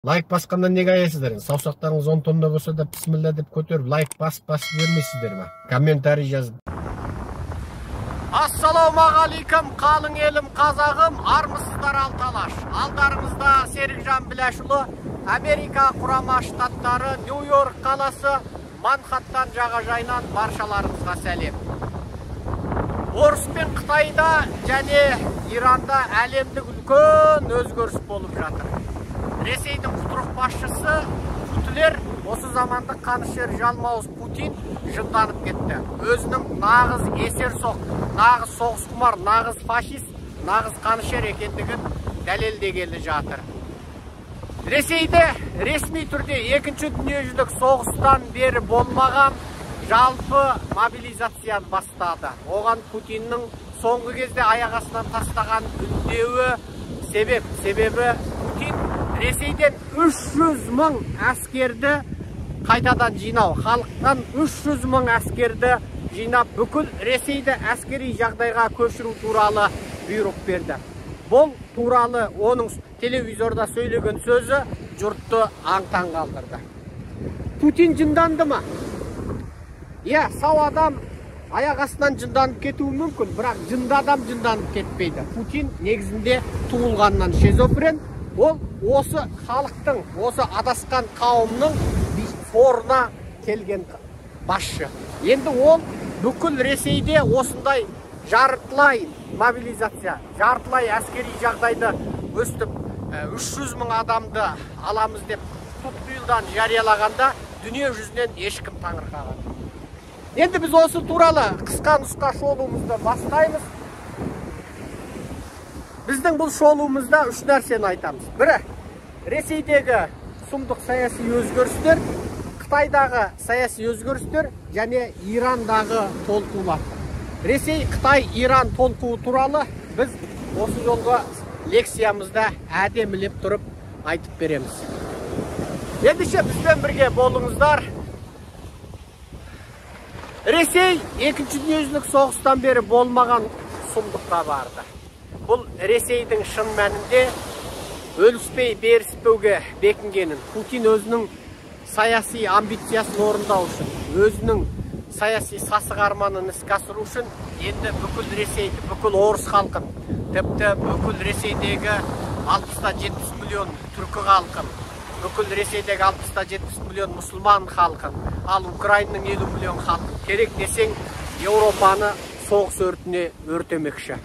Лайк басқандан неге аясыздар? Саусақтарыңыз 10 тонна болса да бисмилла деп көтеріп, лайк басып бермейсіздер ме? Комментарий жазып. Ассалаумағалейкум, қалың елім қазағым, армысыздар алталаш. Алдарыңызда Серікжан Біләшұлы, Америка құрама штаттары, Нью-Йорк қаласы, Манхаттан жағажайынан баршаларыңызға сәлем. Орыс пен Қытайда және Иранда әлемдік үлкен өзгеріс болып жатыр. Ресейдің құтырық басшысы Путилер осы заманды қанішер жалмауыз Путин жынданып кетті. Өзінің нағыз есерсоқ, нағыз соғысқұмар, нағыз фашист, нағыз қанішер екендігін дәлелдегелі жатыр. Ресейде ресми түрде екінші дүниежүзілік соғыстан бері болмаған жалпы мобилизацияны бастады. Оған Путиннің соңғы кезде аяқ астынан тастаған үндеуі себебі Путин Ресейден 300 мың әскерді қайтадан жинау, халықтан 300 мың әскерді жинап, бүкіл Ресейді әскери жағдайға көшіру туралы бұйрық берді. Бұл туралы оның телевизорда сөйлеген сөзі жұртты аң-таң қалдырды. Путин жынданды ма? Сау адам аяқ астынан жынданып кетуі мүмкін, бірақ жынды адам жынданып кетпейді. Путин негізінде туылғаннан шизофрен. Ол осы халықтың, осы адасқан қауымның сорына келген басшы. Енді ол бүкіл Ресейде осындай жартылай мобилизация, жартылай әскери жағдайды өстіп 300 мың адамды аламыз деп тұтқиылдан жариялағанда дүние жүзінен ешкім таңырқаған. Енді біз осы туралы қысқа нұсқа шолуымызды бастаймыз. Біздің бұл шолуымызда 3 нәрсені айтамыз. Бірі, Ресейдегі сұмдық саяси өзгерістер, Қытайдағы саяси өзгерістер және Ирандағы толқулар. Ресей, Қытай, Иран толқуы туралы біз осы жолғы лекциямызда әдемілеп тұрып айтып береміз. Ендеше бізбен бірге болыңыздар. Ресей екінші дүниежүзілік соғыстан бері болмаған сұмдыққа барды. Бұл Ресейдің шын мәнінде өліспей беріспеуге бекінгенін, Путин өзінің саяси амбициясын орындау үшін, өзінің саяси сасық арманын іске асыру үшін енді бүкіл Ресейді, бүкіл орыс халқын, тіпті бүкіл Ресейдегі 60-70 миллион түркі халқын, бүкіл Ресейдегі 60-70 миллион мұсылман халқын, ал Украинаның 50 миллион халқын керек десең Еуропаны соғыс өртіне өртемекші.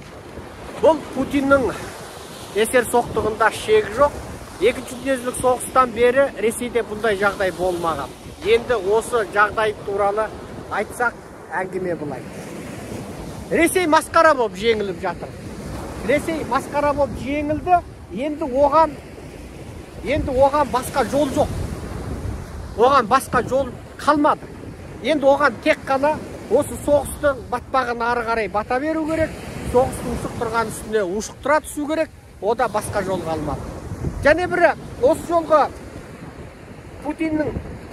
Бұл Путиннің есер соқтығында шегі жоқ. Екінші дүниежүзілік соғыстан бері Ресейде бұндай жағдай болмаған. Енді осы жағдай туралы айтсақ, әңгіме былай. Ресей масқара болып жеңіліп жатыр. Ресей масқара болып жеңілді, енді оған басқа жол жоқ. Оған басқа жол қалмады. Енді оған тек қана осы соғыстың батпағын ары қарай бата беру керек. Соғыстың ұшық тұрған үстіне ұшықтыра түсу керек, ода басқа жол қалмады. Және бірі, осы жолғы Путиннің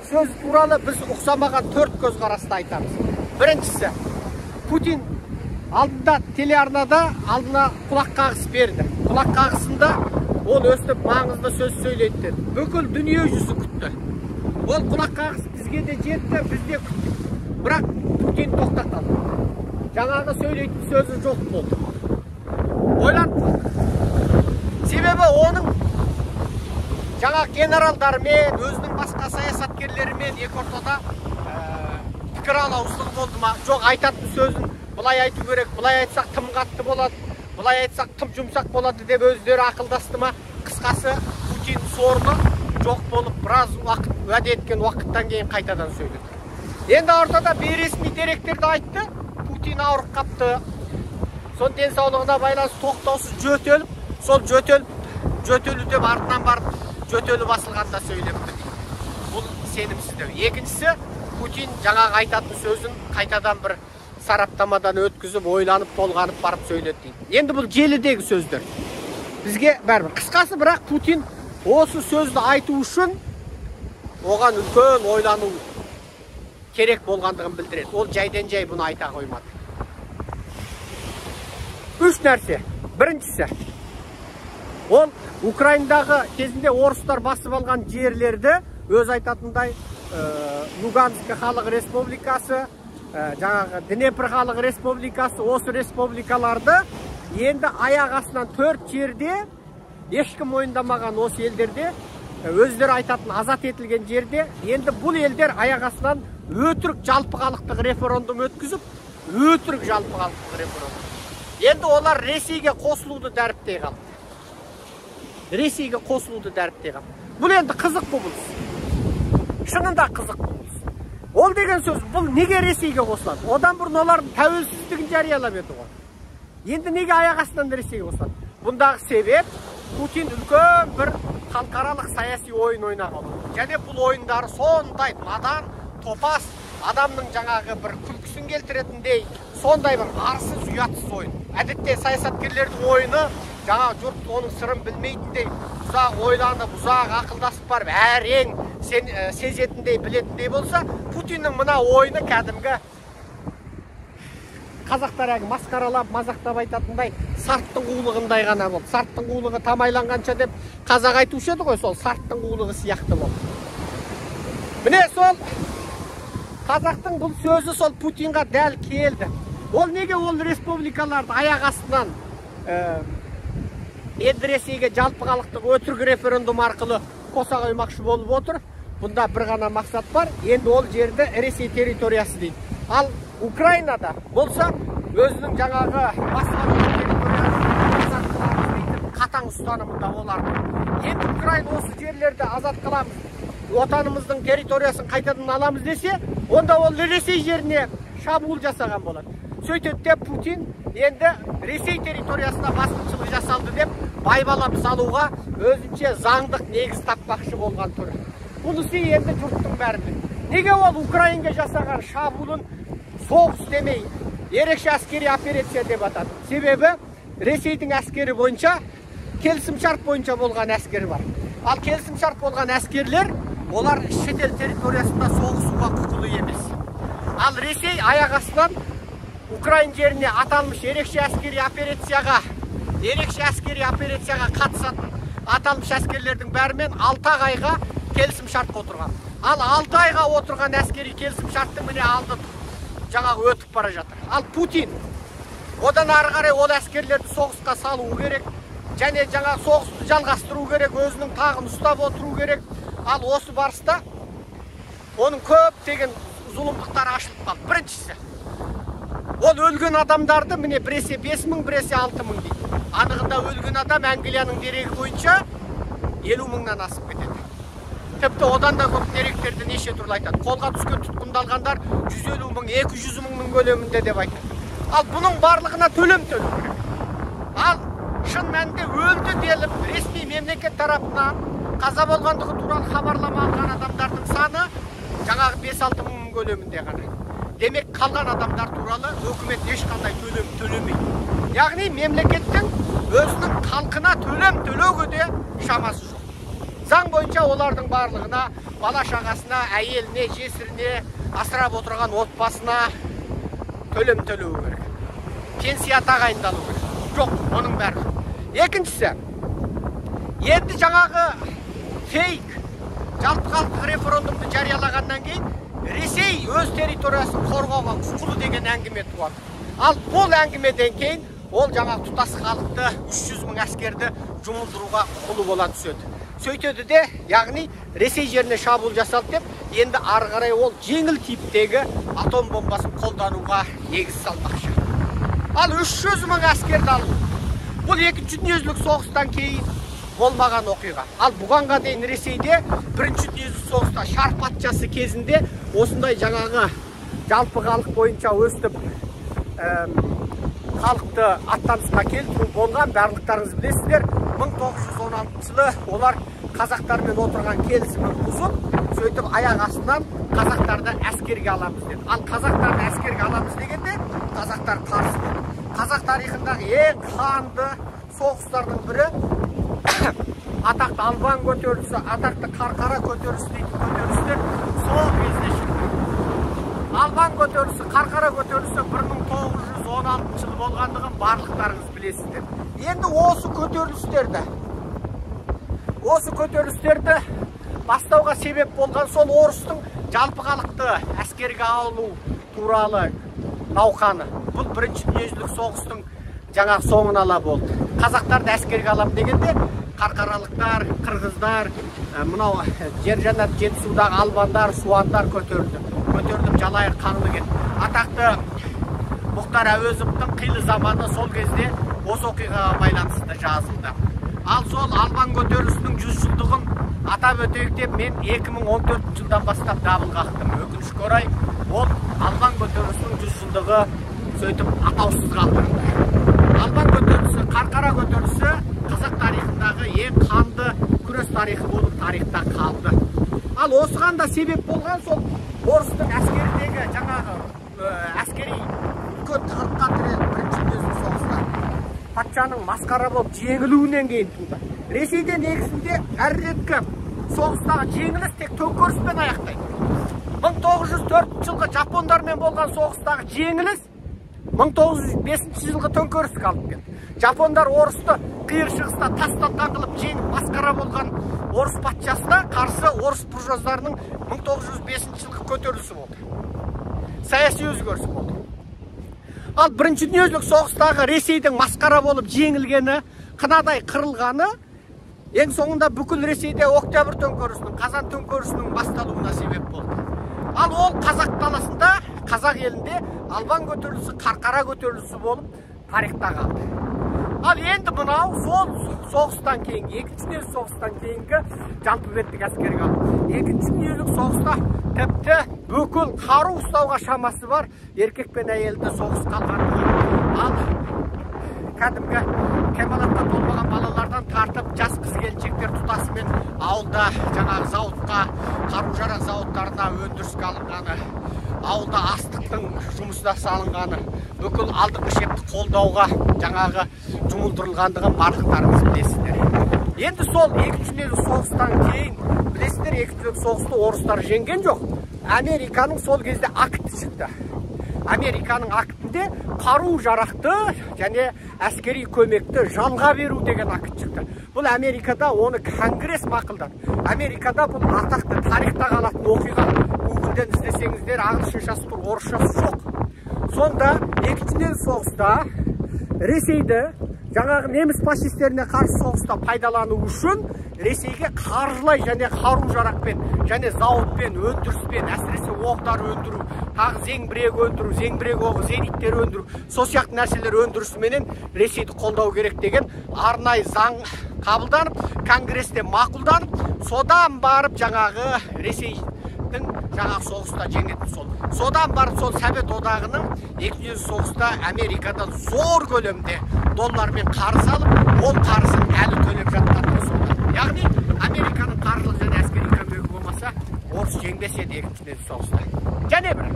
сөзі туралы біз ұқсамаған 4 көзқарасты айтамыз. Біріншісі, Путин алдында телеарнада алдына құлақ қағыс берді. Құлақ қағысында ол өстіп маңызды сөз сөйлейді. Бүкіл дүние жүзі күтті. Ол құлақ қағыс бізге де жетті, біз де күттік. Бірақ Путин тоқтатады. Жаңағы сөйлейтін сөзі жоқ болды. Ойлан. Себебі оның жаңа генералдармен, өзінің басқа саясаткерлерімен екі ортада пікір алауыздық болды ма? Жоқ, айтатын сөзін бұлай айту керек, бұлай айтсақ тым қатты болады, бұлай айтсақ тым жұмсақ болады деп өздері ақылдасты ма? Қысқасы, Путин сорды жоқ болып, біраз уақыт уәде еткен уақыттан кейін қайтадан сөйледі. Енді ортада бейресми деректерді айтты. Путин ауырып қапты. Сон денсаулығына байланысты тоқтаусыз жөтеліп, сол жөтелу деп артынан барып жөтелі басылғанда сөйлепті. Бұл сенімсіздеу. Екіншісі, Путин жаңағы айтатын сөзін қайтадан бір сараптамадан өткізіп, ойланып, толғанып барып сөйледі. Енді бұл желідегі сөздер. Бізге бәрібір. Қысқасы, бірақ Путин осы сөзді айту үшін оған үлкен ойлану керек болғандығын білдіреді. Ол жайдан жай бұны айта қоймады. 3 нәрсе. Біріншісі, ол Украинадағы кезінде орыстар басып алған жерлерді өз айтатындай Луганск халық республикасы, жаңағы Днепр халық республикасы, осы республикаларды енді аяқ астынан 4 жерде ешкім мойындамаған осы елдерде өздері айтатын азат етілген жерде енді бұл елдер аяқ астынан өтірік жалпы халықтық референдум өткізіп, өтірік жалпы халықтық референдум. Енді олар Ресейге қосылуды дәріптей қалды. Ресейге қосылуды дәріптей қалды. Бұл енді қызық құбылыс. Шынында қызық құбылыс. Ол деген сөз, бұл неге Ресейге қосылады? Одан бұрын олардың тәуелсіздігін жариялап еді ғой. Енді неге аяқ астынан Ресейге қосылады? Бұндағы себеп Путин үлкен бір халықаралық саяси ойын ойнаған. Және бұл ойындары сондай надан, топас, адамның жаңағы бір күлкісін келтіретіндей, сондай бір арсыз, ұятсыз ойын. Әдетте саясаткерлердің ойыны жаңа жұрт оның сырын білмейтіндей, ұзақ ойланып, ұзақ ақылдасып барып, әрең сезетіндей, білетіндей болса, Путиннің мына ойыны кәдімгі қазақтар әгі масқаралап, мазақтап айтатындай сарттың қулығындай ғана болды. Сарттың қулығы тамайланғанша деп қазақ айтушы еді ғой, сол сарттың қулығы сияқты болды. Міне сол қазақтың бұл сөзі сол Путинға дәл келді. Ол неге ол республикаларды аяқ астынан енді Ресейге жалпы халықтық өтірік референдум арқылы қоса қоймақшы болып отыр? Бұнда бір ғана мақсат бар, енді ол жерді Ресей территориясы дейді. Ал Украинада болса, өзінің жаңағы басқару территориясын қатаң ұстанымында оларды. Енді Украина осы жерлерді азат қыламыз, отанымыздың территориясын қайтадан аламыз десе, онда ол Ресей жеріне шабуыл жасаған болады. Сөйтеді Путин енді Ресей территориясына басқыншылық жасалды деп байбалап салуға өзінше заңдық негіз таппақшы болған түрі. Бұнысы енді жұрттың бәрінде. Неге ол Украинаға жасаған шабуылын соғыс демей, ерекше әскери операция деп атады? Себебі Ресейдің әскері бойынша, келісімшарт бойынша болған әскер бар. Ал келісімшарт болған әскерлер, олар шетел территориясында соғысуға құқылы емес. Ал Ресей аяқ астынан Украина жеріне аталмыш ерекше әскери операцияға қатысатын аталмыш әскерлердің бәрімен 6 айға келісімшартқа отырған. Ал 6 айға отырған әскери келісімшарттың міне алды жаңағы өтіп бара жатыр. Ал Путин одан ары қарай ол әскерлерді соғысқа салу керек, және жаңа соғысты жалғастыру керек, өзінің тағын ұстап отыру керек. Ал осы барыста оның көптеген зұлымдықтары ашылып қалды. Біріншісі, ол өлген адамдарды міне біресе 5.000, біресе 6.000 дейді. Анығында өлген адам Англияның дерегі бойынша 50.000-нан асып кетеді. Тіпті одан да көп деректерді неше түрлі айтады. Қолға түскен тұтқындалғандар 150.000, 200.000 көлемінде деп айтады. Ал бұның барлығына төлем керек. Ал шын мәнінде өлді деліп, ресми мемлекет тарапынан қаза болғандығы туралы хабарлама алған адамдардың саны жаңағы 5-6 мың көлемінде ғана. Демек қалған адамдар туралы өкімет ешқандай төлем төлемейді. Яғни мемлекеттің өзінің халқына төлем төлеуге де шамасы жоқ. Заң бойынша олардың барлығына, бала шағасына, әйеліне, жесіріне, асырап отырған отбасына төлем төлеу керек. Пенсия тағайындалу керек. Жоқ, оның бәрі. Екіншісі, енді жаңағы фейк жалпы халықтық референдумды жариялағаннан кейін Ресей өз территориясын қорғауға құқылы деген әңгіме туады. Ал бұл әңгімеден кейін ол жаңағы тұтас халықты 300.000 әскерді жұмылдыруға құқылы бола түседі. Сөйтеді де, яғни Ресей жеріне шабуыл жасалды деп, енді ары қарай ол жеңіл типтегі атом бомбасын қолдануға негіз салмақшы. Ал 300.000 әскерді алу. Бұл 2-ші дүниежүзілік соғыстан кейін болмаған оқиға. Ал бұғанға дейін Ресейде 1-ші дүниежүзілік соғыста Шар патшасы кезінде осындай жаңағы жалпы халық бойынша өстіп халықты аттанысқа келтіру болған, барлықтарыңыз білесіздер. 1916 жылы олар қазақтармен отырған келісімін бұзып, сөйтіп аяқ астынан қазақтарды әскерге аламыз деді. Ал қазақтарды әскерге аламыз дегенде қазақтар қарсы болды. Қазақ тарихындағы ең қанды соғыстардың бірі атақты Албан көтерілісі, атақты Қарқара көтерілісі дейтін көтерілістер сол кезде шықты. Албан көтерілісі, Қарқара көтерілісі 1916 жылы болғандығын барлықтарыңыз білесіздер. Енді осы көтерілістерді осы көтерілістерді бастауға себеп болған сол орыстың жалпы халықты әскерге алу туралы науқаны. Бұл бірінші дүниежүзілік соғыстың жаңағы соңын ала болды. Қазақтарды әскерге алам дегенде қарқаралықтар, қырғыздар, мынау жер жаннат Жетісудағы албандар, суандар көтеріліп жалайыр қаңлы кетті. Атақты Мұхтар Әуезовтың қилы заманы сол кезде осы оқиғаға байланысты жазылды. Ал сол албан көтерілісінің 100 жылдығын атап өтейік деп мен 2014 жылдан бастап дабыл қақтым. Өкінішке орай ол албан көтерілісінің 100 жылдығы сөйтіп атаусыз қалдырылды. Албан көтерілісі, Қарқара көтерілісі қазақ тарихындағы ең қанды күрес тарихы болып тарихта қалды. Ал осыған да себеп болған сол орыстың әскердегі жаңағы әскери үлкен тығырыққа тіреліп бірінші дүниежүзілік соғыста патшаның масқара болып жеңілуінен кейін туды. Ресейде негізінде әрреткі соғыстағы жеңіліс тек төңкеріспен аяқтайды. 1904 жылғы жапондармен болған соғыстағы жеңіліс 1905 жылғы төңкеріске алып келді. Жапондар орысты қиыр шығыста тастан қылып жеңіп масқара болған орыс патшасына қарсы орыс буржуаздарының 1905 жылғы көтерілісі болды. Саяси өзгеріс болды. Ал бірінші дүниежүзілік соғыстағы Ресейдің масқара болып жеңілгені, қынадай қырылғаны ең соңында бүкіл Ресейде октябрь төңкерісінің, қазан төңкерісінің басталуына себеп болды. Ал ол қазақ даласында, қазақ елінде албан көтерілісі, Қарқара көтерілісі болып тарихта қалды. Ал енді мынау сол соғыстан кейінгі, екінші дүниежүзілік соғыстан кейінгі жалпы беттік әскерге алды. Екінші дүниежүзілік соғыста тіпті бүкіл қару ұстауға шамасы бар еркек пен әйелді соғыс қалғандығы. Ал кәдімгі кемалатқа толмаған балалардан тартып жас қыз келіншектер тұтасымен ауылда жаңағы зауытқа, қару-жарақ зауыттарына өндіріске алынғаны, ауылда астықтың жұмысына салынғаны, бүкіл алдыңғы шепті қолдауға жаңағы жұмылдырылғандығын барлықтарыңыз білесіздер. Енді сол екінші дүниежүзілік соғыстан кейін білесіздер, екінші дүниежүзілік соғысты орыстар жеңген жоқ. Американың сол кезде акті шықты. Американың актінде қару-жарақты және әскери көмекті жалға беру деген акт шықты. Бұл Америкада оны Конгресс мақұлдады. Америкада бұл атақты тарихта қалатын оқиға. Гуглден іздесеңіздер ағылшыншасы тұр, орысшасы жоқ. Сонда екінші дүниежүзілік соғыста Ресейді жаңағы неміс фашистеріне қарсы соғыста пайдалану үшін Ресейге қаржылай және қару-жарақпен және зауытпен, өндіріспен, әсіресе оқтар өндіру, тағы зеңбірек өндіру, зеңбірек оғы, зениттер өндіру, сол сияқты нәрселер өндірісіменен Ресейді қолдау керек деген арнайы заң қабылданып, Конгресте мақұлданып, содан барып жаңағы Ресейдің жаңағы соғыста жеңетін сол. Содан барып сол Совет одағының екінші соғыста Америкадан зор көлемде доллармен қарыз алып, ол қарызын әлі төлеп жатқандығы сонда. Яғни Американың қаржылық және әскери көмегі болмаса, орыс жеңбес еді екінші соғыста. Және бір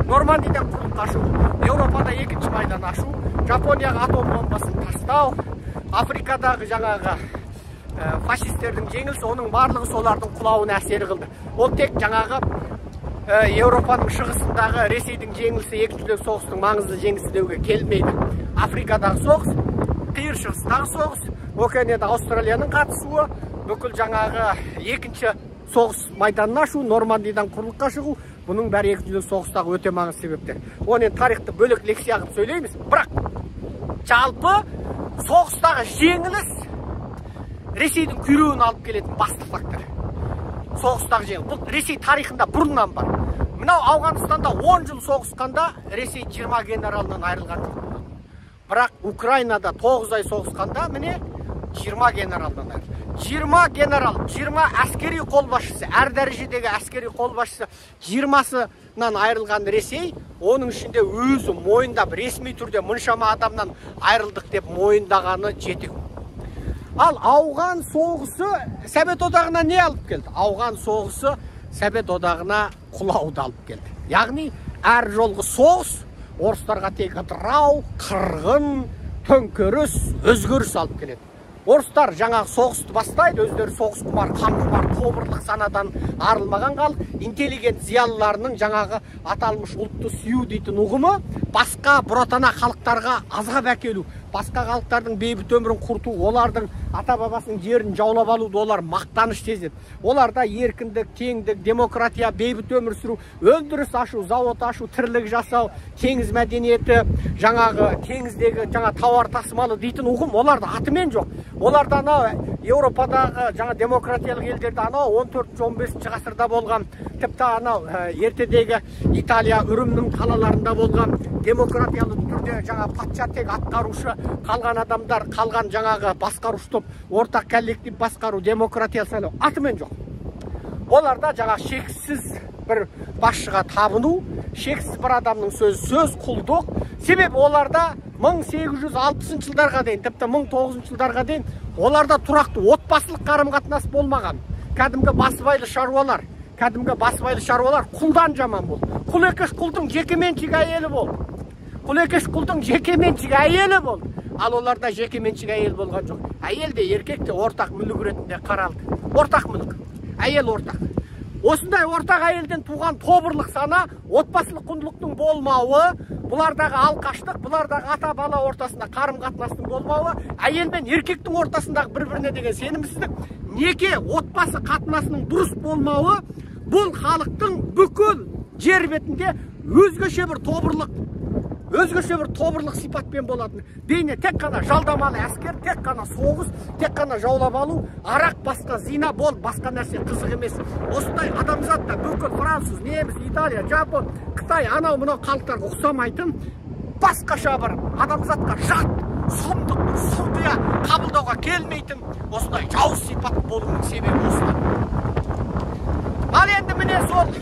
Нормандиядан құрлыққа ашу, Еуропада екінші майдан ашу, Жапонияға атом бомбасын тастау, Африкадағы жаңағы фашистердің жеңілісі, оның барлығы солардың құлауына әсер қылды. Ол тек жаңағы Еуропаның шығысындағы Ресейдің жеңілісі екінші дүниежүзілік соғыстың маңызды жеңісі деуге келмейді. Африкадағы соғыс, қиыр шығыстағы соғыс, Океанияда Австралияның қатысуы, бүкіл жаңағы екінші соғыс майданын ашу, Нормандиядан құрлыққа шығу, бұның бәрі екінші дүниежүзілік соғыстағы өте маңызды себептер. Оны тарихты бөлек лекция қылып сөйлейміз, бірақ жалпы соғыстағы жеңіліс Ресейдің күйреуін алып келетін басты фактор. Соғыстағы жеңіліс. Бұл Ресей тарихында бұрыннан бар. Мынау Ауғанстанда 10 жыл соғысқанда Ресей 20 генералынан айырылған жоқ. Бірақ Украинада 9 ай соғысқанда міне 20 генералдан айырылды. 20 генерал, 20 әскери қолбасшысы, әр дәрежедегі әскери қолбасшысы 20-сынан айырылған Ресей, оның ішінде өзі мойындап, ресми түрде мұншама адамнан айырылдық деп мойындағаны жетек. Ал Ауған соғысы Совет одағына не алып келді? Ауған соғысы Совет одағына құлауды алып келді. Яғни әр жолғы соғыс орыстарға тек ыдырау, қырғын, төңкеріс, өзгеріс алып келеді. Орыстар жаңағы соғысты бастайды, өздері соғыс құмар, қан құмар, тобырлық санадан арылмаған халық, интеллигент зиялыларының жаңағы аталмыш ұлтты сүю дейтін ұғымы басқа бұратана халықтарға азғап әкелу, басқа халықтардың бейбіт өмірін құрту, олардың ата бабасының жерін жаулап алуды олар мақтаныш сезеді. Оларда еркіндік, теңдік, демократия, бейбіт өмір сүру, өндіріс ашу, завод ашу, тірлік жасау, теңіз мәдениеті, жаңағы теңіздегі тауар тасымалы дейтін ұғым оларда атымен жоқ. Оларда анау Еуропадағы жаңа демократиялық елдерде анау 14-15 ғасырда болған, тіпті анау ертедегі Италия үрімнің қалаларында болған демократиялы түрде жаңа патша тек атқарушы, қалған адамдар, қалған жаңағы басқарушы топ, ортақ коллектив басқару, демократия сайлау атымен жоқ. Оларда жаңа шексіз бір басшыға табыну, шексіз бір адамның сөз құлдық. Себебі оларда 1860 жылдарға дейін, тіпті 1900 жылдарға дейін оларда тұрақты отбасылық қарым-қатынас болмаған. Кәдімгі басыбайлы шаруалар құлдан жаман болды. Құл екеш құлдың жекеменшік әйелі болды. Ал оларда жекеменшік әйел болған жоқ. Әйел де еркек де ортақ мүлік ретінде қаралды. Ортақ мүлік. Әйел ортақ. Осындай ортақ әйелден туған тобырлық сана, отбасылық құндылықтың болмауы, бұлардағы алқаштық, бұлардағы ата бала ортасында қарым-қатынастың болмауы, әйел мен еркектің ортасындағы бір-біріне деген сенімсіздік, неке отбасы қатынасының дұрыс болмауы, бұл халықтың бүкіл жер бетінде өзгеше бір тобырлық сипатпен болатын. Бейне тек қана жалдамалы әскер, тек қана соғыс, тек қана жаулап алу, арақ, басқа зина, бол, басқа нәрсе қызық емес. Осындай адамзатта бүкіл француз, неміс, Италия, Жапон, Қытай, анау мынау халықтарға ұқсамайтын басқаша бір адамзатқа жат, сұмдық, сұрқия қабылдауға келмейтін осындай жауыз сипат болуының себебі осыдан. Ал енді міне сол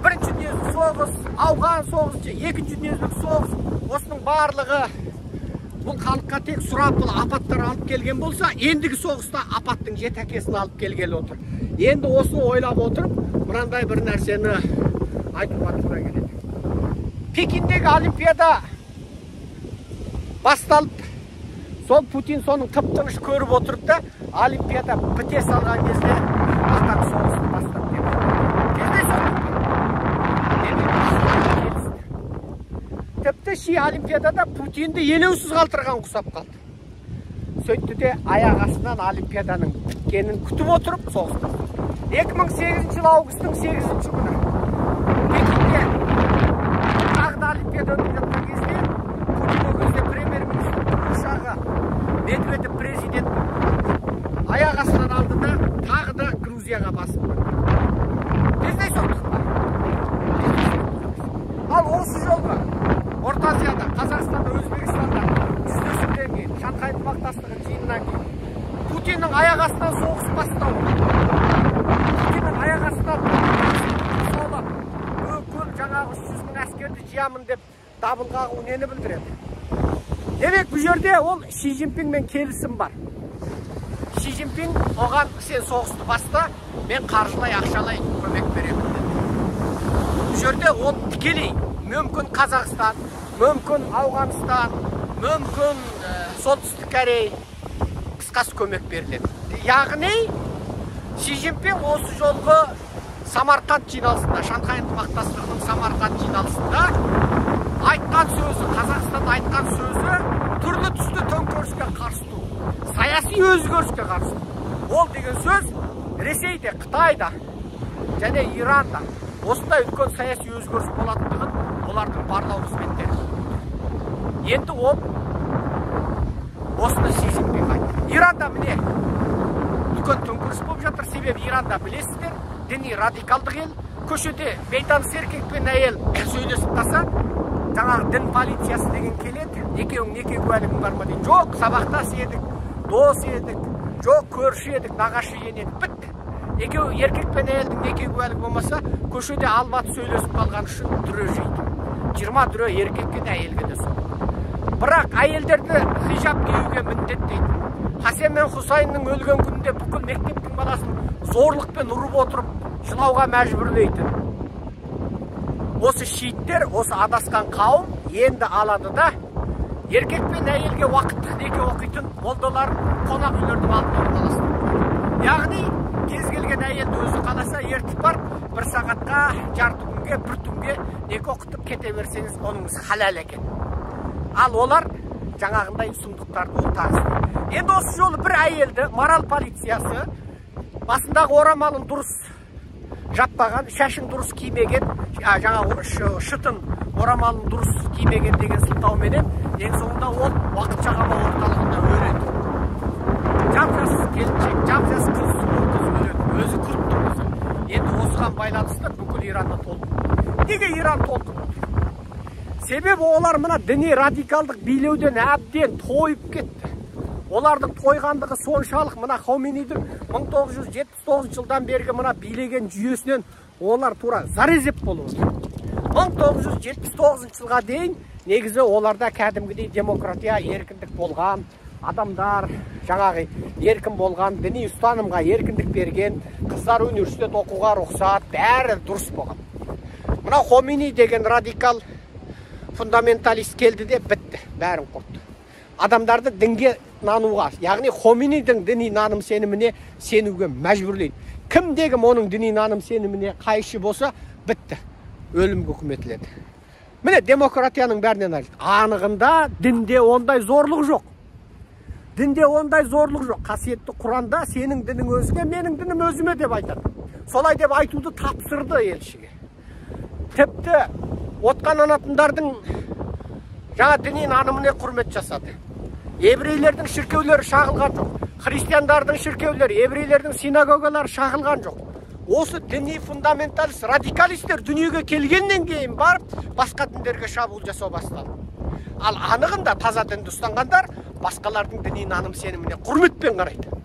бірінші дүниежүзілік соғыс, ауған соғысы, екінші дүниежүзілік соғыс, осының барлығы бұл халыққа тек сұрапыл апаттар алып келген болса, ендігі соғыста апаттың жетекесін алып келгелі отыр. Енді осыны ойлап отырып, мынандай бір нәрсені айтуға тура келеді. Пекиндегі олимпиада басталып, сол Путин соның тып-тыныш көріп отырып та, олимпиада біте салған кезде ақтан соғысын бастап келді. Тіпті Ши олимпиадада Путинді елеусіз қалтырған құсап қалды. Сөйтті де аяқ астынан олимпиаданың біткенін күтіп отырып соғыс бастады. 2008 жыл августтың 8-ші күні Пекинде тағы да олимпиада өтіп жатқан кезде Путин ол кезде премьер-министр ұшағы Медведев президент аяқ астынан алды да тағы да Грузияға басып. Кездей соқтық па? Ал осы жолға Орта Азияда, Қазақстанда, Өзбекстанда жүздесуден кейін, Шанхай ынтымақтастығы жиынынан кейін Путиннің аяқ астынан соғыс бастауы, Путиннің аяқ астынан солап, бүкіл жаңағы 300 мың әскерді жиямын деп дабыл қағу нені білдіреді? Демек, бұл жерде ол Ши Цзиньпинмен келісім бар. Ши Цзиньпин оған сен соғысты баста, мен қаржылай, ақшалай көмек беремін деді. Бұл жерде ол тікелей мүмкін Қазақстан, мүмкін Ауғанстан, мүмкін Солтүстік Корея қысқасы көмек беріледі. Яғни Ши Цзиньпин осы жолғы Самарқанд жиналысында, Шанхай ынтымақтастығының Самарқанд жиналысында айтқан сөзі, Қазақстанда айтқан сөзі түрлі түсті төңкеріске қарсы тұру, саяси өзгеріске қарсы тұру. Ол деген сөз Ресейде, Қытайда және Иранда осындай үлкен саяси өзгеріс болатындығын олардың барлау қызметтері. Енді ол осыны Ши Цзиньпин айтты. Иранда міне үлкен төңкеріс болып жатыр, себебі Иранда білесіздер, діни радикалдық ел, көшеде бейтаныс еркек пен әйел сөйлесіп қалса, жаңағы дін полициясы деген келеді, екеуің неке куәлігің бар ма дейді. Жоқ, сабақтас едік, дос едік, жоқ, көрші едік, нағашы едік, бітті. Екеуі еркек пен әйелдің неке куәлігі болмаса, көшеде албаты сөйлесіп қалған үшін дүре жейді. 20 дүре еркекке де әйелге де сол. Бірақ әйелдерді хижаб киюге міндеттейді. Хасен мен Хусайнның өлген күнінде бүкіл мектептің баласын зорлықпен ұрып отырып, жылауға мәжбүрлейді. Осы шииттер, осы адасқан қауым енді алады да, еркек пен әйелге уақыттық неке оқитын молдалар қонақ үйлердің алдына орналасты. Яғни кез келген әйелді өзі қаласа ертіп барып, 1 сағатқа, жарты күнге, 1 түнге неке оқытып кете берсеңіз, оныңыз халал екен. Ал олар жаңағындай сұмдықтарды ол тағысты. Енді осы жолы бір әйелді морал полициясы басындағы орамалын дұрыс жаппаған, шашын дұрыс кимеген, жаңағы шытын орамалын дұрыс кимеген деген сылтауменен ең соңында ол уақытша қамау орталығында өледі. Жап-жас келіншек, жап-жас қыз өледі, өзі күрт тұрмысы. Енді осыған байланысты бүкіл Иранды толқын. Неге Иран толқын отыр? Себебі олар мына діни радикалдық билеуден әбден тойып кетті. Олардың тойғандығы соншалық мына Хомейнидің 1979 жылдан бергі мына билеген жүйесінен олар тура зарезеп болып отыр. 1979 жылға дейін негізі оларда кәдімгідей демократия, еркіндік болған, адамдар жаңағы еркін болған, діни ұстанымға еркіндік берген, қыздар университет оқуға рұқсат, бәрі дұрыс болған. Мына Хомейни деген радикал фундаменталист келді де бітті, бәрін құртты. Адамдарды дінге нануға, яғни Хомейнидің діни наным сеніміне сенуге мәжбүрлейді. Кімдегім оның діни наным сеніміне қайшы болса, бітті, өлімге үкім етіледі. Міне демократияның бәрінен анығында дінде ондай зорлық жоқ. Дінде ондай зорлық жоқ. Қасиетті Құранда сенің дінің өзіңе, менің дінім өзіме деп айтады. Солай деп айтуды тапсырды елшіге. Тіпті отқан анатындардың жаңа діни нанымына құрмет жасады. Еврейлердің шіркеулері шағылған жоқ. Христиандардың шіркеулері, еврейлердің синагогалары шағылған жоқ. Осы діни фундаменталист, радикалистер дүниеге келгеннен кейін барып, басқа діндерге шабуыл жасау бастады. Ал анығында таза дінді ұстанғандар басқалардың діни наным сеніміне құрметпен қарайды.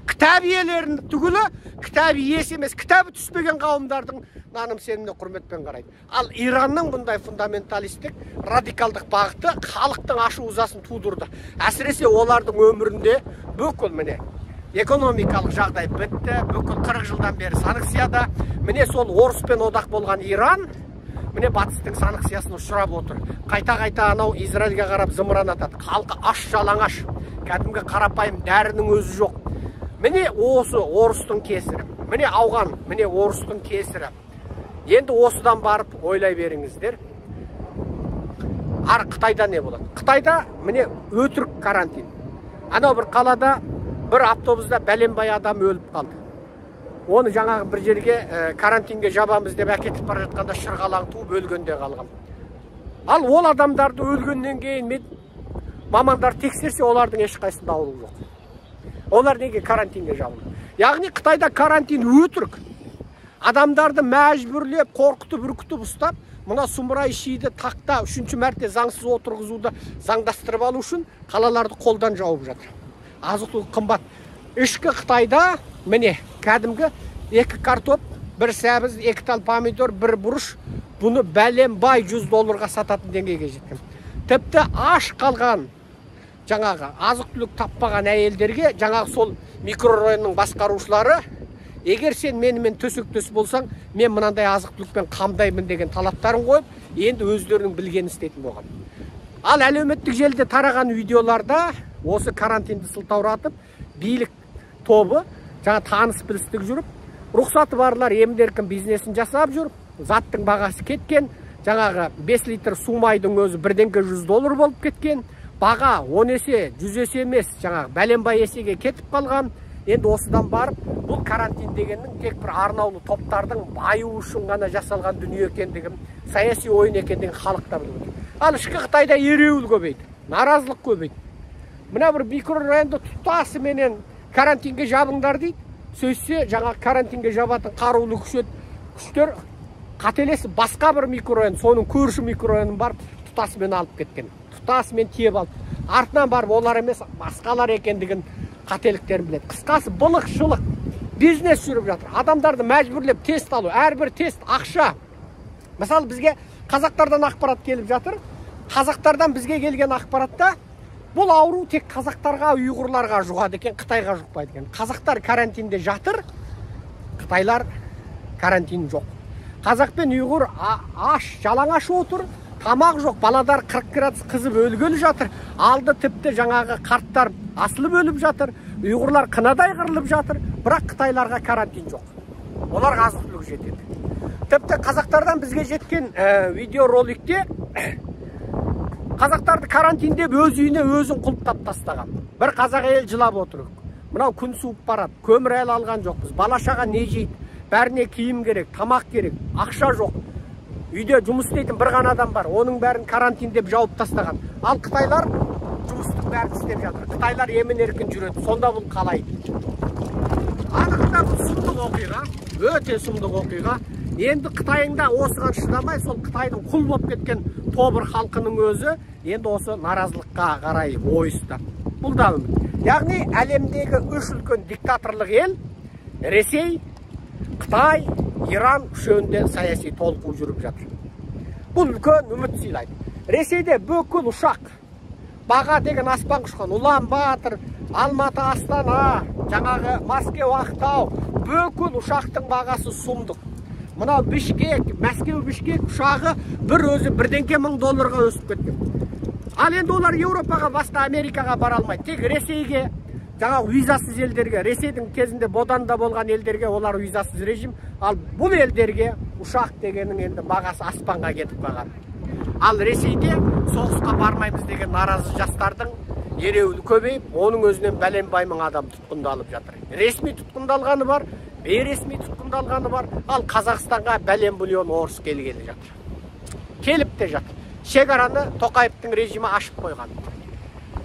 Кітап иелерін түгілі, кітап иесі емес, кітабы түспеген қауымдардың наным сеніміне құрметпен қарайды. Ал Иранның бұндай фундаменталистік, радикалдық бағыты халықтың ашу ызасын тудырды. Әсіресе олардың өмірінде бүкіл міне экономикалық жағдай бітті, бүкіл 40 жылдан бері санкцияда. Міне сол орыспен одақ болған Иран, міне батыстың санкциясына ұшырап отыр. Қайта-қайта анау Израильге қарап зымыран атады. Халқы аш жалаңаш, кәдімгі қарапайым дәрінің өзі жоқ. Міне осы орыстың кесірі, міне ауған, міне орыстың кесірі. Енді осыдан барып ойлай беріңіздер. Қытайда не болады? Қытайда міне өтірік карантин. Анау бір қалада бір автобуста бәленбай адам өліп қалды. Оны жаңағы бір жерге карантинге жабамыз деп әкетіп бара жатқанда шырғалаң туып өлгенде қалған. Ал ол адамдарды өлгеннен кейін мамандар тексерсе, олардың ешқайсында ауру жоқ. Олар неге карантинге жабылды? Яғни Қытайда карантин өтірік. Адамдарды мәжбүрлеп, қорқытып, үркітіп ұстап, мына сұмырай шиді тақта 3-ші мәрте заңсыз отырғызуды заңдастырып алу үшін қалаларды қолдан жауып жатыр. Азық-түлік қымбат. Ішкі Қытайда міне кәдімгі 2 картоп, 1 сәбіз, 2 тал помидор, 1 бұрыш, бұны бәленбай $100 сататын деңгейге жеткен. Тіпті аш қалған жаңағы азық-түлік таппаған әйелдерге жаңағы сол микрорайонның басқарушылары, егер сен менімен төсек-төс болсаң, мен мынандай азық-түлікпен қамдаймын деген талаптарын қойып, енді өздерінің білгенін істейтін болған. Ал әлеуметтік желіде тараған видеоларда осы карантинді сылтауратып, билік тобы жаңа таныс білістік жүріп, рұқсаты барлар емдеркін бизнесін жасап жүріп, заттың бағасы кеткен, жаңағы 5 литр сумайдың өзі $100 болып кеткен, баға 10 есе, 100 есе емес, жаңағы бәленбай есеге кетіп қалған. Енді осыдан барып, бұл карантин дегеннің тек бір арнаулы топтардың баю үшін ғана жасалған дүние екендігін, саяси ойын екендігін халықта біледі. Ал ішкі Қытайда ереуіл көбейді, наразылық көбейді. Мына бір микрорайонды тұтасыменен карантинге жабыңдар дейді. Сөйтсе, жаңа карантинге жабатын қарулы күштер қателесіп басқа бір микрорайон, соның көрші микрорайонын барып тұтасымен алып кеткен. Тұтасымен тиеп алып. Артынан барып олар емес, басқалар екендігін қателіктерін біледі. Қысқасы былық-шылық бизнес жүріп жатыр. Адамдарды мәжбүрлеп тест алу, әрбір тест ақша. Мысалы бізге қазақтардан ақпарат келіп жатыр. Қазақтардан бізге келген ақпаратта бұл ауру тек қазақтарға, ұйғырларға жұғады екен, Қытайға жұқпайды екен. Қазақтар карантинде жатыр, Қытайлар карантин жоқ. Қазақ пен ұйғыр аш, жалаңаш отыр, тамақ жоқ, баладар 40 градус қызып өлгелі жатыр. Алды тіпті жаңағы қарттар асылып өліп жатыр, ұйғырлар қынадай қырылып жатыр, бірақ Қытайларға карантин жоқ. Олар азық-түлік жетеді. Тіпті қазақтардан бізге жеткен видеороликте Қазақтарды карантиндеп өз үйіне өзін құлыптап тастаған. Бір қазақ әйел жылап отыр. Мынау күн суып барады, көмір әлі алған жоқпыз. Бала-шаға не жейді? Бәріне киім керек, тамақ керек, ақша жоқ. Үйде жұмыс істейтін бір ғана адам бар. Оның бәрін карантиндеп жауып тастаған. Ал қытайлар жұмыстың бәрін істеп жатыр. Қытайлар емін-еркін жүреді. Сонда бұл қалай? Анықта бұл сұмдық оқиға, өте сұмдық оқиға. Енді Қытайында осыған шыдамай, сол Қытайдың құл болып кеткен тобыр халқының өзі енді осы наразылыққа қарай ойысты. Бұл да үміт. Яғни әлемдегі үш үлкен диктаторлық ел Ресей, Қытай, Иран үшеуінде саяси толқу жүріп жатыр. Бұл үлкен үміт сыйлайды. Ресейде бүкіл ұшақ, баға деген аспан құшқан, Улан Батыр, Алматы, Астана, жаңағы Мәскеу, Ақтау, бүкіл ұшақтың бағасы сұмдық. Мынау Бішкек, Мәскеу Бішкек ұшағы бір өзі $1000 өсіп кеткен. Ал енді олар Еуропаға, басқа Америкаға бара алмайды. Тек Ресейге, жаңағы визасыз елдерге, Ресейдің кезінде боданда болған елдерге олар визасыз режим, ал бұл елдерге ұшақ дегенің енді бағасы аспанға кетіп қалған. Ал Ресейде соғысқа бармаймыз деген наразы жастардың ереуілі көбейіп, оның өзінен бәленбай мың адам тұтқындалып жатыр. Ресми тұтқындалғаны бар, бейресми тұтқындалғаны бар, ал Қазақстанға бәлен миллион орыс келгелі жатыр. Келіп те жатыр. Шекараны Тоқаевтың режимі ашып қойған.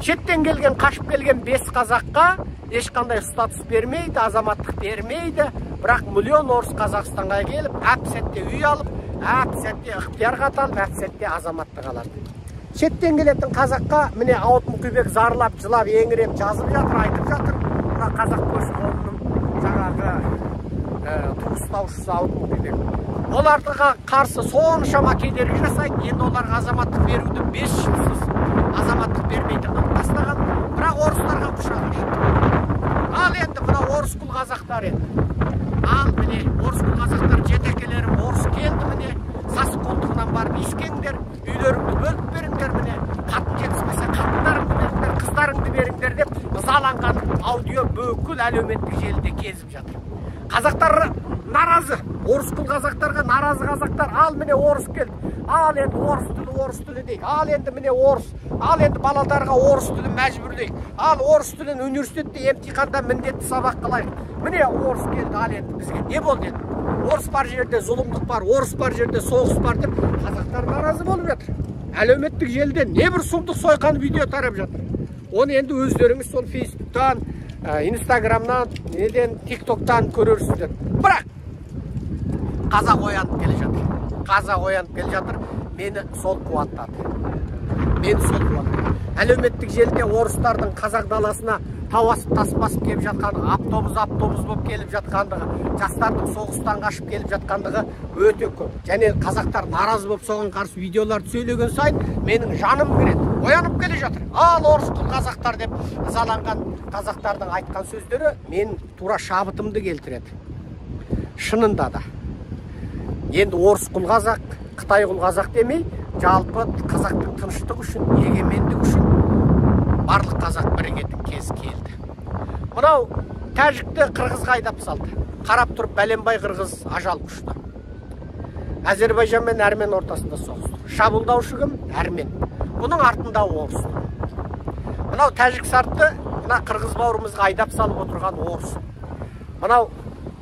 Шеттен келген, қашып келген 5 қазаққа ешқандай статус бермейді, азаматтық бермейді. Бірақ миллион орыс Қазақстанға келіп, әп-сәтте үй алып, әп-сәтте ықтиярға аталып, әп-сәтте азаматтық алады. Шеттен келетін қазаққа міне Ауыт Мұқибек зарлап, жылап, еңіреп жазып жатыр, айтып жатыр. Бірақ қазақ көші-қонының жаңағы туыстаушысы Ауыт Мұқибек. Оларға қарсы соншама кедергі жасайды. Енді оларға азаматтық беруді 5 жылсыз азаматтық бермейтін қылып тастаған. Бірақ орыстарға құшақ ашты. Ал енді мына орыс құл қазақтар енді. Ал міне орыс құл қазақтар жетекелерім орыс келді міне. Сасық қолтығынан барып искеңдер, үйлеріңді бөліп беріңдер міне. Қатын жетіспесе қатындарыңды беріңдер, қыздарыңды беріңдер деп ызаланған аудио бүкіл әлеуметтік желіде кезіп жатыр. Қазақтар наразы, орыс құл қазақтарға наразы қазақтар, ал міне орыс келді, ал енді орыс тілі дейік, ал енді міне орыс, ал енді балаларға орыс тілін мәжбүрлейік, ал орыс тілін университетте емтиханда міндетті сабақ қылайық. Міне орыс келді, ал енді бізге не болды енді? Орыс бар жерде зұлымдық бар, орыс бар жерде соғыс бар деп қазақтар наразы болып жатыр. Әлеуметтік желіде не бір сұмдық сойқан видео тарап жатыр. Оны енді өздеріңіз сол Фейсбуктан, Инстаграмнан, неден, ТикТоктан көрерсіздер. Бірақ қазақ оянып келе жатыр. Қазақ оянып келе жатыр. Мені сол қуаттады. Әлеуметтік желіде орыстардың қазақ даласына тас басып келіп жатқаны, автобус болып келіп жатқандығы, жастардың соғыстан қашып келіп жатқандығы өте көп. Және қазақтар наразы болып соған қарсы видеоларды сөйлеген сайын менің жаным кіреді. Оянып келе жатыр. Ал орыс құл қазақтар деп ызаланған қазақтардың айтқан сөздері мен тура шабытымды келтіреді. Шынында да. Енді орыс құл қазақ, Қытай құл қазақ демей, жалпы қазақтың тыныштық үшін, егемендік үшін барлық қазақ бірігетін кез келді. Мынау тәжікті қырғызға айдап салды. Қарап тұрып бәленбай қырғыз ажал құшты. Әзербайжан мен Әрмен ортасында соғысты. Шабуылдаушы кім? Әрмен. Бұның артында орыс. Мынау тәжік сартты мына қырғыз бауырымызға айдап салып отырған орыс. Мынау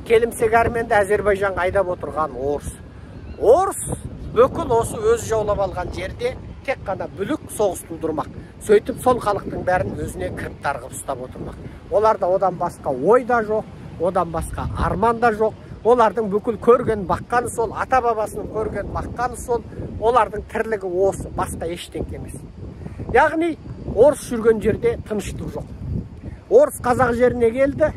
келімсек Әрменді Әзербайжанға айдап отырған орыс. Орыс бүкіл осы өз жаулап алған жерде тек қана бүлік соғыс тудырмақ. Сөйтіп сол халықтың бәрін өзіне кіріптар қылып ұстап отырмақ. Оларда одан басқа ой да жоқ, одан басқа арман да жоқ. Олардың бүкіл көрген баққаны сол, ата бабасының көрген баққаны сол, олардың тірлігі осы, басқа ештеңке емес. Яғни орыс жүрген жерде тыныштық жоқ. Орыс қазақ жеріне келді,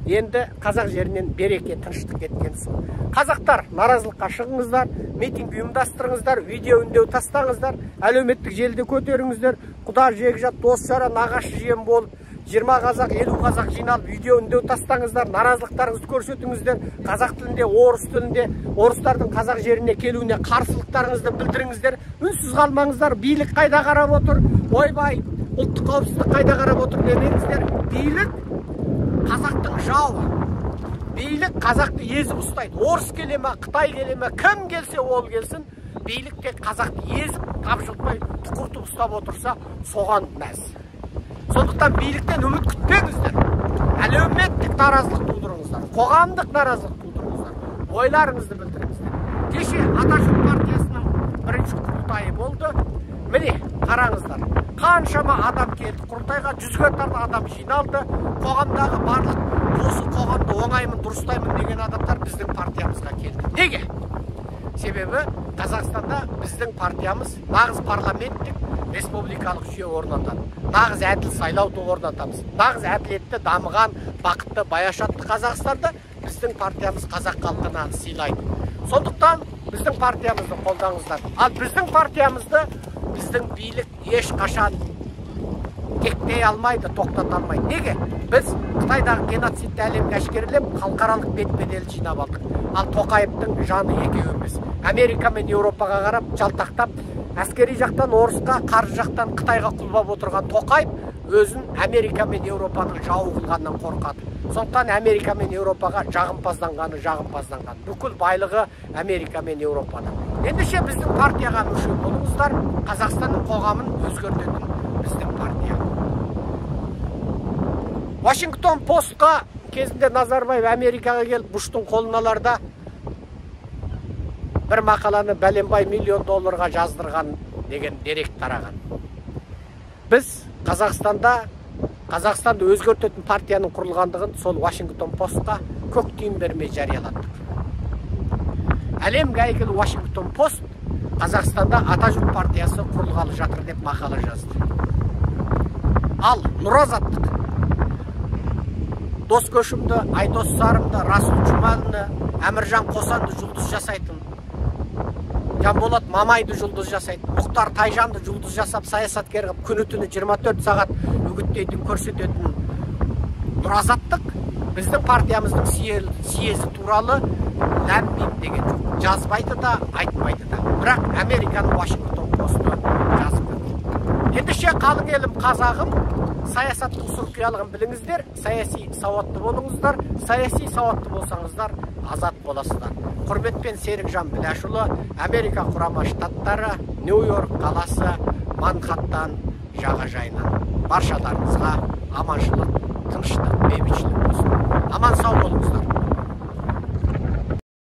енді қазақ жерінен береке тыныштық кеткен сол. Қазақтар наразылыққа шығыңыздар, митинг ұйымдастырыңыздар, видео үндеу тастаңыздар, әлеуметтік желіде көтеріңіздер, құда жекжат дос жара нағашы жиен болып 20 қазақ, 50 қазақ жиналып видео үндеу тастаңыздар, наразылықтарыңызды көрсетіңіздер, қазақ тілінде, орыс тілінде, орыстардың қазақ жеріне келуіне қарсылықтарыңызды білдіріңіздер, үнсіз қалмаңыздар. Билік қайда қарап отыр? Ойбай, ұлттық қауіпсіздік қайда қарап отыр демеңіздер. Билік қазақтың жауы. Билік қазақты езіп ұстайды. Орыс келе ме, Қытай келе ме, кім келсе ол келсін, Билік тек қазақты езіп, тапжылтпай, тұқыртып ұстап отырса, соған мәз. Сондықтан биліктен үміт күтпеңіздер. Әлеуметтік наразылық тудырыңыздар, қоғамдық наразылық тудырыңыздар, ойларыңызды білдіріңіздер. Кеше Атажұрт партиясының бірінші құрылтайы болды. Міне, қараңыздар, қаншама адам келді құрылтайға, 100-ге тарта адам жиналды. Қоғамдағы барлық осы қоғамды оңаймын, дұрыстаймын деген адамдар біздің партиямызға келді. Неге? Себебі Қазақстанда біздің партиямыз нағыз парламенттік республикалық жүйе орнатады. Нағыз әділ сайлауды орнатамыз. Нағыз әділетті, дамыған, бақытты, баяшатты Қазақстанда біздің партиямыз қазақ халқына сыйлайды. Сондықтан біздің партиямызды қолдаңыздар. Ал біздің партиямызды біздің билік ешқашан тектей алмайды, тоқтата алмайды. Неге? Біз Қытайдағы геноцидті әлемге әшкерелеп, халықаралық бет-бедел жинап алдық. Ал Тоқаевтың жаны екеу емес. Америка мен Еуропаға қарап, жалтақтап, әскери жақтан орысқа, қаржы жақтан Қытайға құлбап отырған Тоқаев өзін Америка мен Еуропаның жауы қылғаннан қорқады. Сондықтан Америка мен Еуропаға жағымпазданған. Бүкіл байлығы Америка мен Еуропада. Ендеше біздің партияға мүше болыңыздар, Қазақстанның қоғамын өзгертетін біздің партия. Вашингтон постқа кезінде Назарбаев Америкаға келіп Буштың қолын аларда бір мақаланы бәленбай $1 миллион жаздырған деген дерек тараған. Біз Қазақстанды өзгертетін партияның құрылғандығын сол Вашингтон постқа көк тиын бермей жарияладық. Әлемге әйгілі Вашингтон пост Қазақстанда Атажұрт партиясы құрылғалы жатыр деп мақала жазды. Ал Нұр Азаттық Дос Көшімді, Айдос Сарымды, Расул Жұманды, Әміржан Қосанды жұлдыз жасайтын, Жанболат Мамайды жұлдыз жасайтын, Мұхтар Тайжанды жұлдыз жасап саясаткер қылып күні-түні 24 сағат үгіттейтін, көрсететін Нұр Азаттық біздің партиямыздың съезі туралы ләм-мим деген жоқ. Жазбайды да, айтпайды да. Бірақ Американың Вашингтон посты жазып кетті. Ендеше қалың елім қазағым, саясаттық сұрқиялығын біліңіздер, саяси сауатты болыңыздар, саяси сауатты болсаңыздар, азат боласыздар. Құрметпен Серікжан Біләшұлы, Америка құрама штаттары, Нью-Йорк қаласы, Манхаттан жағажайынан. Баршаларыңызға аманшылық, тыныштық, бейбітшілік болсын. Аман сау болыңыздар.